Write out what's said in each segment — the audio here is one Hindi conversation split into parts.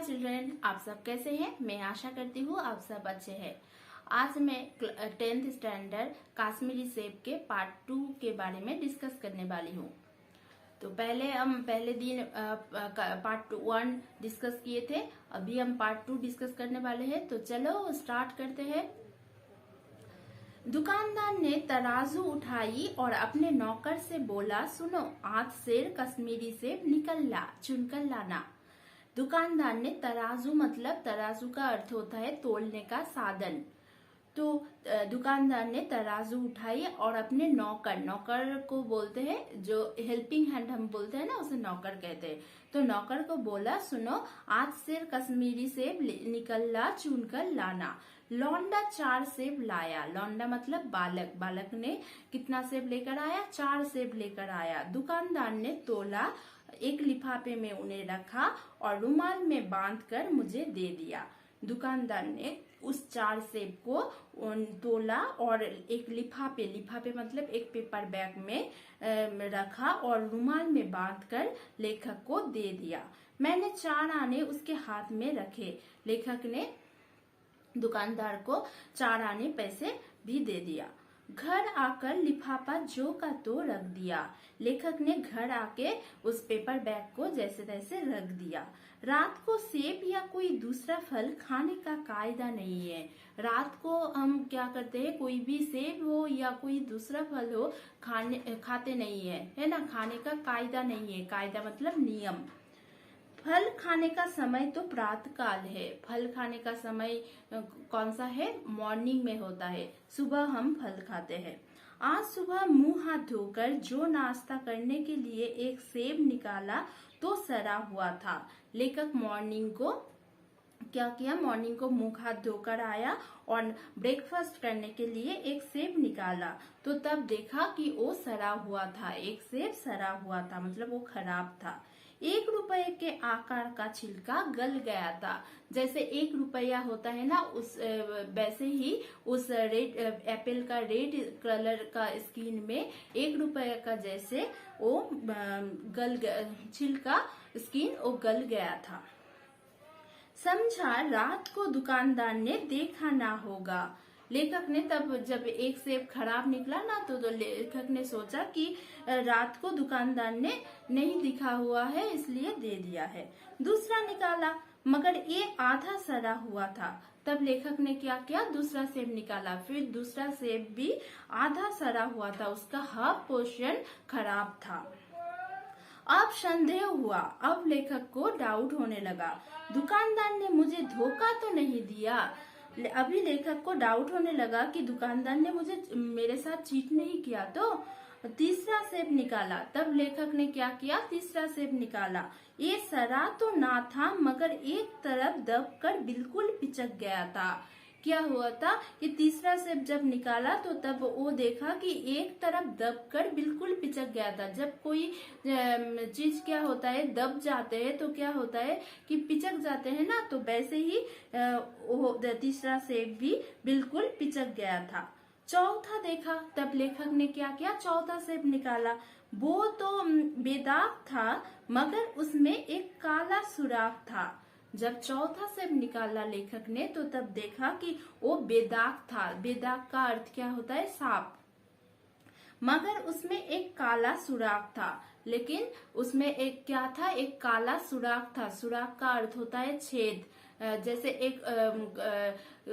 हाय चिल्ड्रन, आप सब कैसे हैं। मैं आशा करती हूँ आप सब अच्छे हैं। आज मैं 10th स्टैंडर्ड कश्मीरी सेब के पार्ट 2 के बारे में डिस्कस करने वाली हूँ। तो पहले दिन पार्ट 1 डिस्कस किए थे, अभी हम पार्ट 2 डिस्कस करने वाले हैं। तो चलो स्टार्ट करते हैं। दुकानदार ने तराजू उठाई और अपने नौकर से बोला, सुनो, आज से कश्मीरी सेब निकल ला, चुनकर लाना। दुकानदार ने तराजू मतलब तराजू का अर्थ होता है तोलने का साधन। तो दुकानदार ने तराजू उठाई और अपने नौकर को बोलते हैं, जो हेल्पिंग हैंड हम बोलते हैं ना, उसे नौकर कहते हैं। तो नौकर को बोला, सुनो, आज से कश्मीरी सेब निकल ला, चुनकर लाना। लौंडा 4 सेब लाया। लौंडा मतलब बालक। बालक ने कितना सेब लेकर आया? 4 सेब लेकर आया। दुकानदार ने तोला, एक लिफाफे में उन्हें रखा और रुमाल में बांधकर मुझे दे दिया। दुकानदार ने उस 4 सेब को तोला और एक लिफाफे मतलब एक पेपर बैग में रखा और रुमाल में बांधकर लेखक को दे दिया। मैंने 4 आने उसके हाथ में रखे। लेखक ने दुकानदार को 4 आने पैसे भी दे दिया। घर आकर लिफाफा जो का तो रख दिया। लेखक ने घर आके उस पेपर बैग को जैसे तैसे रख दिया। रात को सेब या कोई दूसरा फल खाने का कायदा नहीं है। रात को हम क्या करते हैं, कोई भी सेब हो या कोई दूसरा फल हो खाते नहीं है ना। खाने का कायदा नहीं है। कायदा मतलब नियम। फल खाने का समय तो प्रातः काल है। फल खाने का समय कौन सा है? मॉर्निंग में होता है। सुबह हम फल खाते हैं। आज सुबह मुंह हाथ धोकर जो नाश्ता करने के लिए एक सेब निकाला तो सड़ा हुआ था। लेखक मॉर्निंग को क्या किया? मॉर्निंग को मुंह हाथ धोकर आया और ब्रेकफास्ट करने के लिए एक सेब निकाला तो तब देखा कि वो सड़ा हुआ था। एक सेब सड़ा हुआ था मतलब वो खराब था। 1 रुपए के आकार का छिलका गल गया था। जैसे 1 रुपया होता है ना, उस वैसे ही उस रेड एप्पल का रेड कलर का स्किन में 1 रुपया का जैसे वो छिलका स्किन वो गल गया था। समझा रात को दुकानदार ने देखा ना होगा। लेखक ने तब जब एक सेब खराब निकला ना तो लेखक ने सोचा कि रात को दुकानदार ने नहीं दिखा हुआ है इसलिए दे दिया है। दूसरा निकाला मगर ये आधा सड़ा हुआ था। तब लेखक ने क्या किया? दूसरा सेब निकाला। फिर दूसरा सेब भी आधा सड़ा हुआ था, उसका हाफ पोर्शन खराब था। अब संदेह हुआ। अब लेखक को डाउट होने लगा, दुकानदार ने मुझे धोखा तो नहीं दिया। अभी लेखक को डाउट होने लगा कि दुकानदार ने मेरे साथ चीट नहीं किया। तो तीसरा सेब निकाला। तब लेखक ने क्या किया? तीसरा सेब निकाला। ये सड़ा तो ना था मगर एक तरफ दबकर बिल्कुल पिचक गया था। क्या हुआ था कि तीसरा सेब जब निकाला तो तब वो देखा कि एक तरफ दबकर बिल्कुल पिचक गया था। जब कोई चीज क्या होता है, दब जाते हैं तो क्या होता है कि पिचक जाते हैं ना, तो वैसे ही तीसरा सेब भी बिल्कुल पिचक गया था। चौथा देखा। तब लेखक ने क्या किया? चौथा सेब निकाला। वो तो बेदाग था मगर उसमें एक काला सुराख था। जब चौथा सेब निकाला लेखक ने तो तब देखा कि वो बेदाग था। बेदाग का अर्थ क्या होता है? साफ। मगर उसमें एक काला सुराख था। लेकिन उसमें एक क्या था? एक काला सुराख था। सुराख का अर्थ होता है छेद। जैसे एक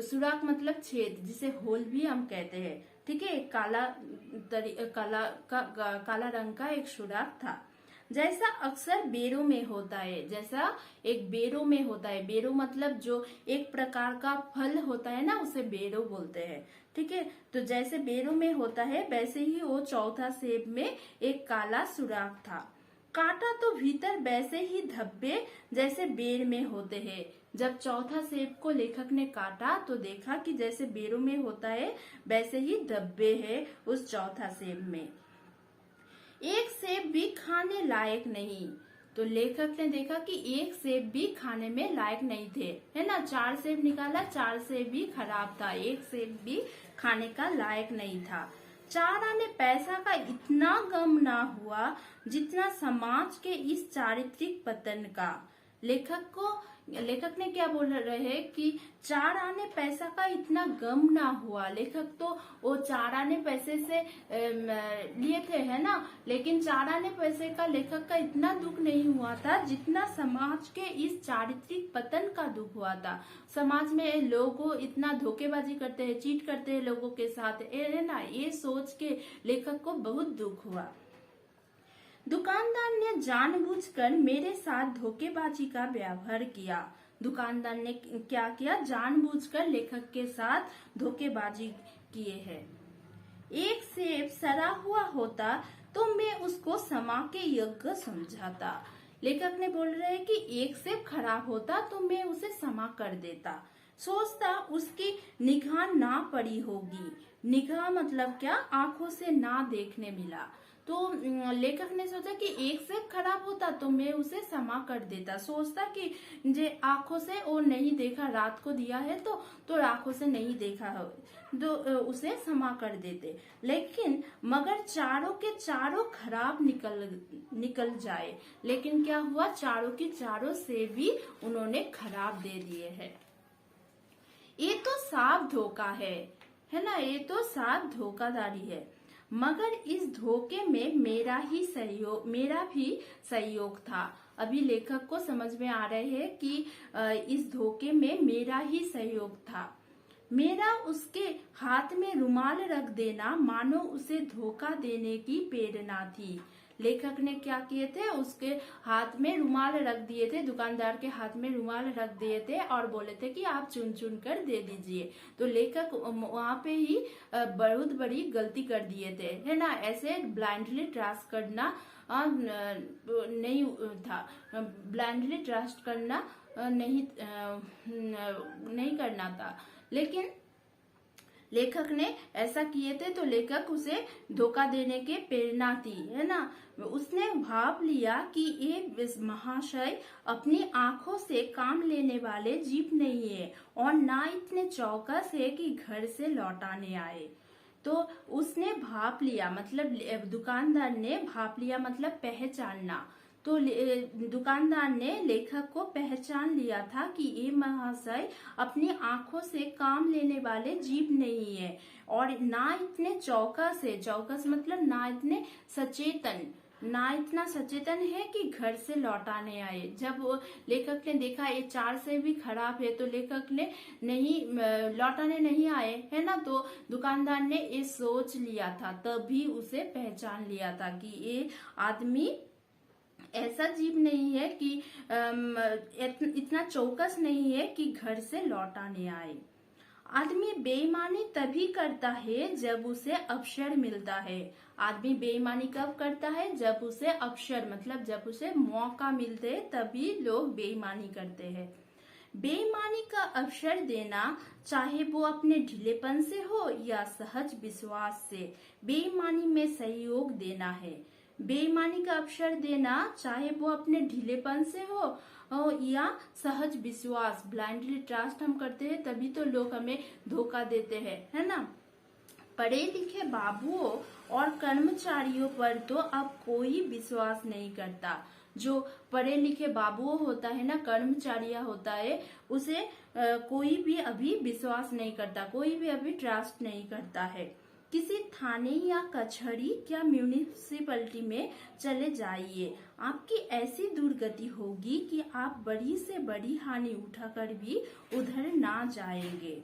सुराख मतलब छेद, जिसे होल भी हम कहते हैं। ठीक है, काला रंग का एक सुराख था। जैसा अक्सर बेरों में होता है। जैसा एक बेरों में होता है। बेरो मतलब जो एक प्रकार का फल होता है ना, उसे बेरो बोलते हैं। ठीक है, तो जैसे बेरों में होता है वैसे ही वो चौथा सेब में एक काला सुराख था। काटा तो भीतर वैसे ही धब्बे जैसे बेर में होते हैं। जब चौथा सेब को लेखक ने काटा तो देखा कि जैसे बेरों में होता है वैसे ही धब्बे है उस चौथा सेब में। एक सेब भी खाने लायक नहीं। तो लेखक ने देखा कि एक सेब भी खाने में लायक नहीं थे, है ना। 4 सेब निकाला, 4 सेब भी खराब था, एक सेब भी खाने का लायक नहीं था। 4 आने पैसा का इतना गम ना हुआ जितना समाज के इस चारित्रिक पतन का। लेखक ने क्या बोल रहे हैं कि 4 आने पैसा का इतना गम ना हुआ। लेखक तो वो 4 आने पैसे से लिए थे, है ना, लेकिन 4 आने पैसे का लेखक का इतना दुख नहीं हुआ था जितना समाज के इस चारित्रिक पतन का दुख हुआ था। समाज में लोग इतना धोखेबाजी करते हैं, चीट करते हैं लोगों के साथ, है ना, ये सोच के लेखक को बहुत दुख हुआ। दुकानदार ने जानबूझकर मेरे साथ धोखेबाजी का व्यवहार किया। दुकानदार ने क्या किया, जानबूझकर लेखक के साथ धोखेबाजी किए है। एक सेब सड़ा हुआ होता तो मैं उसको क्षमा के योग्य समझाता। लेखक ने बोल रहे हैं कि एक सेब खराब होता तो मैं उसे क्षमा कर देता। सोचता उसकी निगाह ना पड़ी होगी। निगाह मतलब क्या, आंखों से ना देखने मिला। तो लेखक ने सोचा कि एक सेब खराब होता तो मैं उसे क्षमा कर देता। सोचता कि जे आंखों से वो नहीं देखा, रात को दिया है तो आंखों से नहीं देखा हो तो उसे क्षमा कर देते। लेकिन मगर चारों के चारों खराब निकल जाए। लेकिन क्या हुआ, चारों की चारों से भी उन्होंने खराब दे दिए हैं। ये तो साफ धोखा है ना, ये तो साफ धोखाधड़ी है। मगर इस धोखे में मेरा भी सहयोग था। अभी लेखक को समझ में आ रहे हैं कि इस धोखे में मेरा ही सहयोग था। मेरा उसके हाथ में रुमाल रख देना मानो उसे धोखा देने की प्रेरणा थी। लेखक ने क्या किए थे, उसके हाथ में रुमाल रख दिए थे, दुकानदार के हाथ में रुमाल रख दिए थे और बोले थे कि आप चुन चुन कर दे दीजिए। तो लेखक वहां पे ही बहुत बड़ी गलती कर दिए थे, है ना। ऐसे ब्लाइंडली ट्रस्ट करना नहीं था, ब्लाइंडली ट्रस्ट करना नहीं करना था। लेकिन लेखक ने ऐसा किए थे तो लेखक उसे धोखा देने के प्रेरणा थी, है ना। उसने भाव लिया कि ये महाशय अपनी आंखों से काम लेने वाले जीव नहीं है और ना इतने चौकस है कि घर से लौटाने आए। तो उसने भाप लिया, मतलब दुकानदार ने भाप लिया मतलब पहचानना। तो दुकानदार ने लेखक को पहचान लिया था कि ये महाशय अपनी आंखों से काम लेने वाले जीव नहीं है और ना इतने चौकस है। चौकस मतलब ना इतना सचेतन है कि घर से लौटाने आए। जब लेखक ने देखा ये 4 से भी खराब है तो लेखक ने लौटाने नहीं आए, है ना। तो दुकानदार ने ये सोच लिया था, तभी उसे पहचान लिया था कि ये आदमी ऐसा जीव नहीं है कि इतना चौकस नहीं है कि घर से लौटाने आए। आदमी बेईमानी तभी करता है जब उसे अवसर मिलता है। आदमी बेईमानी कब करता है, जब उसे अवसर मतलब जब उसे मौका मिलते है तभी लोग बेईमानी करते हैं। बेईमानी का अवसर देना, चाहे वो अपने ढीलेपन से हो या सहज विश्वास से, बेईमानी में सहयोग देना है। बेईमानी का अवसर देना, चाहे वो अपने ढीलेपन से हो या सहज विश्वास, ब्लाइंडली ट्रस्ट हम करते हैं तभी तो लोग हमें धोखा देते हैं, है ना। पढ़े लिखे बाबुओं और कर्मचारियों पर तो अब कोई विश्वास नहीं करता। जो पढ़े लिखे बाबुओं होता है ना, कर्मचारिया होता है, उसे कोई भी अभी विश्वास नहीं करता, कोई भी अभी ट्रस्ट नहीं करता है। किसी थाने या कचहरी या म्यूनिसिपैलिटी में चले जाइए, आपकी ऐसी दुर्गति होगी कि आप बड़ी से बड़ी हानि उठाकर भी उधर ना जाएंगे।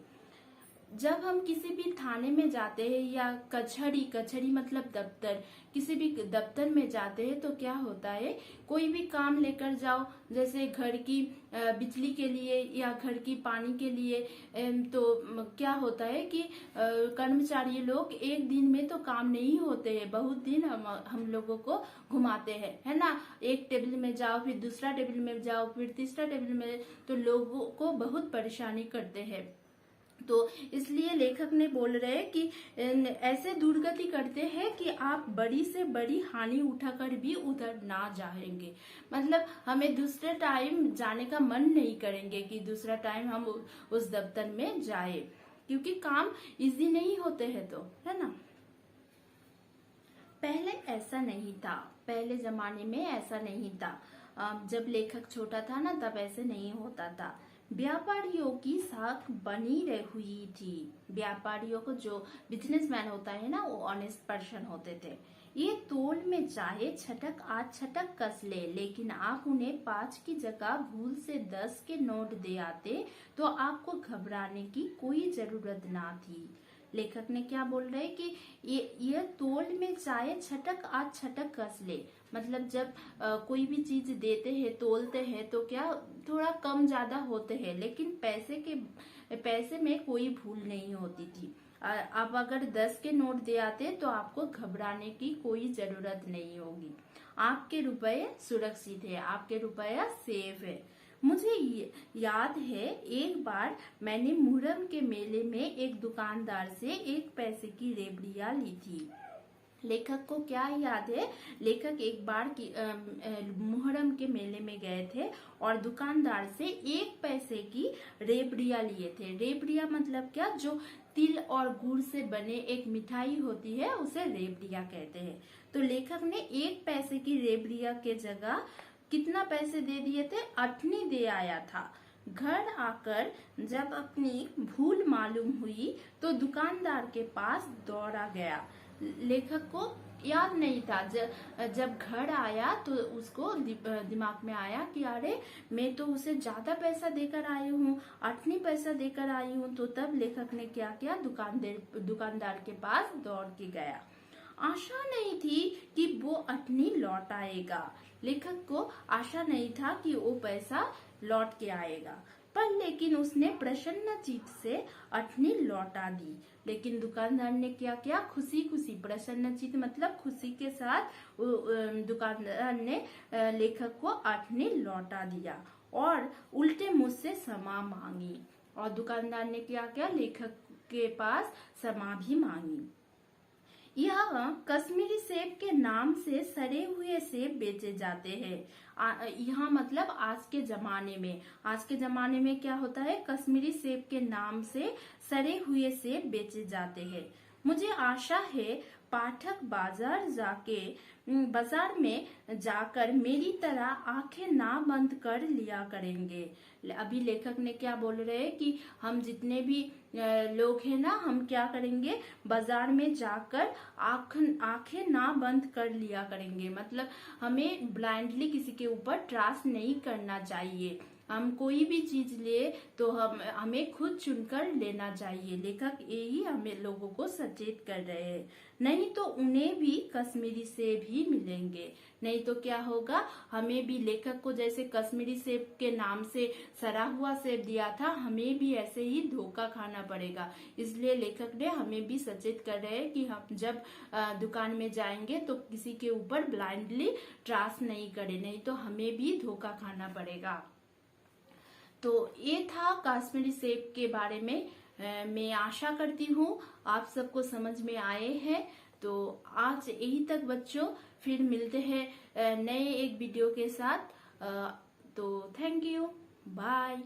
जब हम किसी भी थाने में जाते हैं या कचहरी मतलब दफ्तर, किसी भी दफ्तर में जाते हैं तो क्या होता है, कोई भी काम लेकर जाओ, जैसे घर की बिजली के लिए या घर की पानी के लिए, तो क्या होता है कि कर्मचारी लोग एक दिन में तो काम नहीं होते हैं, बहुत दिन हम लोगों को घुमाते हैं, है ना। एक टेबल में जाओ, फिर दूसरा टेबल में जाओ, फिर तीसरा टेबल में, तो लोगों को बहुत परेशानी करते हैं। तो इसलिए लेखक ने बोल रहे हैं कि ऐसे दुर्गति करते हैं कि आप बड़ी से बड़ी हानि उठाकर भी उधर ना जाएंगे। मतलब हमें दूसरे टाइम जाने का मन नहीं करेंगे कि दूसरा टाइम हम उस दफ्तर में जाए, क्योंकि काम इजी नहीं होते हैं, तो है ना। पहले ऐसा नहीं था, पहले जमाने में ऐसा नहीं था। जब लेखक छोटा था ना तब ऐसे नहीं होता था। व्यापारियों की साख बनी रही हुई थी। व्यापारियों को, जो बिजनेसमैन होता है ना, वो ऑनेस्ट पर्सन होते थे। ये तोल में चाहे छटक आज छटक कस ले, लेकिन आप उन्हें 5 की जगह भूल से 10 के नोट दे आते तो आपको घबराने की कोई जरूरत ना थी। लेखक ने क्या बोल रहे हैं कि ये तोल में चाहे छटक आज छटक कस ले, मतलब जब कोई भी चीज देते हैं, तोलते हैं, तो क्या थोड़ा कम ज्यादा होते हैं, लेकिन पैसे में कोई भूल नहीं होती थी। अब अगर 10 के नोट दे आते तो आपको घबराने की कोई जरूरत नहीं होगी। आपके रुपए सुरक्षित है, आपके रुपया सेफ है। मुझे याद है एक बार मैंने मुहर्रम के मेले में एक दुकानदार से 1 पैसे की रेबड़ियां ली थी। लेखक को क्या याद है? लेखक एक बार की मुहर्रम के मेले में गए थे और दुकानदार से 1 पैसे की रेबड़ियां लिए थे। रेबड़ियां मतलब क्या? जो तिल और गुड़ से बने एक मिठाई होती है, उसे रेबड़ियां कहते हैं। तो लेखक ने 1 पैसे की रेबड़ियां के जगह कितना पैसे दे दिए थे? 8 दे आया था। घर आकर जब अपनी भूल मालूम हुई तो दुकानदार के पास दौड़ा गया। लेखक को याद नहीं था। जब घर आया तो उसको दिमाग में आया कि अरे मैं तो उसे ज्यादा पैसा देकर आई हूँ, 8 पैसा देकर आई हूँ। तो तब लेखक ने क्या किया? दुकानदार के पास दौड़ के गया। आशा नहीं थी कि वो 8 लौट आएगा। लेखक को आशा नहीं था कि वो पैसा लौट के आएगा, पर लेकिन उसने प्रसन्न चित्त से 8 लौटा दी। लेकिन दुकानदार ने क्या किया? खुशी खुशी, प्रसन्न चित्त मतलब खुशी के साथ दुकानदार ने लेखक को 8 लौटा दिया और उल्टे मुंह से क्षमा मांगी। और दुकानदार ने क्या किया? लेखक के पास क्षमा भी मांगी। यह कश्मीरी सेब के नाम से सड़े हुए सेब बेचे जाते हैं। यहाँ मतलब आज के जमाने में क्या होता है? कश्मीरी सेब के नाम से सड़े हुए सेब बेचे जाते हैं। मुझे आशा है पाठक बाजार में जाकर मेरी तरह आंखें ना बंद कर लिया करेंगे। अभी लेखक ने क्या बोल रहे हैं कि हम जितने भी लोग हैं ना, हम क्या करेंगे? बाजार में जाकर आंखें ना बंद कर लिया करेंगे। मतलब हमें ब्लाइंडली किसी के ऊपर ट्रस्ट नहीं करना चाहिए। हम कोई भी चीज ले तो हमें खुद चुनकर लेना चाहिए। लेखक यही हमें लोगों को सचेत कर रहे हैं। नहीं तो उन्हें भी कश्मीरी सेब ही मिलेंगे। नहीं तो क्या होगा? हमें भी लेखक को जैसे कश्मीरी सेब के नाम से सड़ा हुआ सेब दिया था, हमें भी ऐसे ही धोखा खाना पड़ेगा। इसलिए लेखक ने हमें भी सचेत कर रहे हैं कि हम जब दुकान में जाएंगे तो किसी के ऊपर ब्लाइंडली ट्रस्ट नहीं करें, नहीं तो हमें भी धोखा खाना पड़ेगा। तो ये था कश्मीरी सेब के बारे में। मैं आशा करती हूँ आप सबको समझ में आए हैं। तो आज यही तक बच्चों, फिर मिलते हैं नए एक वीडियो के साथ। तो थैंक यू, बाय।